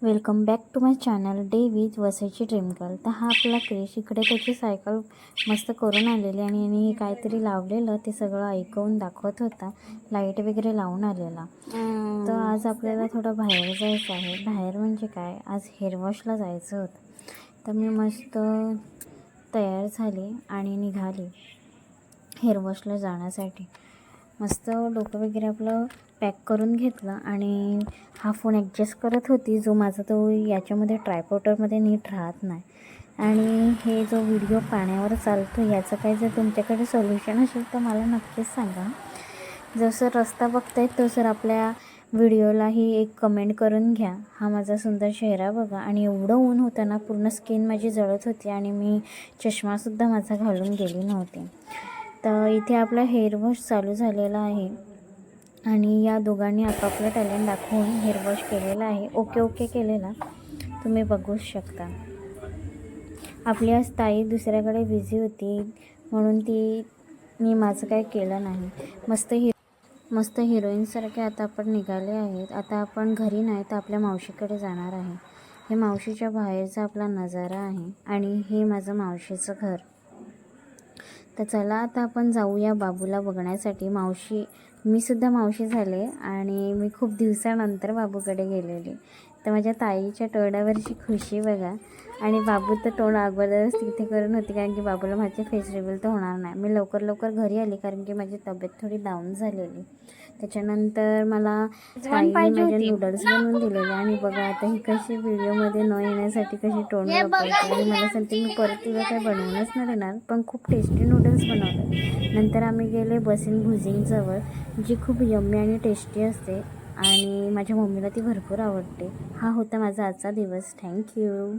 Welcome back to my channel day with वसईची dream girl. तर हा आपला क्रिश इकडे त्याची सायकल मस्त करून आलेली आणि यांनी काहीतरी लावलेलं ते सगळं ऐकवून दाखवत होता. लाईट वगैरे लावून आलेला. तर आज आपल्याला थोडं बाहेर जायचं आहे. बाहेर म्हणजे काय, आज हेअर वॉशला जायचं होतं. तर मी मस्त तयार झाली आणि निघाली हेअर वॉशला जाण्यासाठी. मस्त डोकं वगैरे आपलं पॅक करून घेतलं आणि हा फोन ॲडजस्ट करत होती, जो माझा तो याच्यामध्ये ट्रायपॉडरमध्ये नीट राहत नाही. आणि हे जो व्हिडिओ पाण्यावर चालतो याचं काही जर तुमच्याकडे सोल्युशन असेल तर मला नक्कीच सांगा. जसं रस्ता बघतायत तसं आपल्या व्हिडिओलाही एक कमेंट करून घ्या. हा माझा सुंदर चेहरा बघा. आणि एवढं ऊन होतं ना, पूर्ण स्किन माझी जळत होती आणि मी चष्मासुद्धा माझा घालून गेली नव्हती. तर इथे आपला हेअर वॉश चालू झालेला आहे आणि या दोघांनी आपापलं टॅलेंट दाखवून हेअर वॉश केलेला आहे. ओके केलेला तुम्ही बघूच शकता. आपली आज ताई दुसऱ्याकडे बिझी होती म्हणून मी माझं काही केलं नाही. मस्त हिरोईनसारखे आता आपण निघाले आहेत. आता आपण घरी नाही तर आपल्या मावशीकडे जाणार आहे. हे मावशीच्या बाहेरचा आपला नजारा आहे आणि हे माझं मावशीचं घर. तर चला आता आपण जाऊया बाबूला बघण्यासाठी. मी सुद्धा मावशी झाले आणि मी खूप दिवसानंतर बाबूकडे गेलेली. तर माझ्या ताईच्या तोंडावरची खुशी बघा. आणि बाबू तर तोंड अगोदरच तिथे करून होती, कारण की बाबूला माझे फेस रिव्हील तर होणार नाही. मी लवकर घरी आली कारण की माझी तब्येत थोडी डाऊन झालेली. त्याच्यानंतर मला ताईने माझे नूडल्स बनवून दिलेले आणि बघा आता ही कशी व्हिडिओमध्ये न येण्यासाठी कशी तोंड लपवते. आणि मला सांगते मी परत तिला काही बनवूनच नाही देणार, पण खूप टेस्टी नूडल्स बनवले. नंतर आम्ही गेले बसीन भुजिंगजवळ, जी खूप यम्मी आणि टेस्टी असते आणि माझ्या मम्मीला ती भरपूर आवडते. हा होता माझा आजचा दिवस. थँक्यू.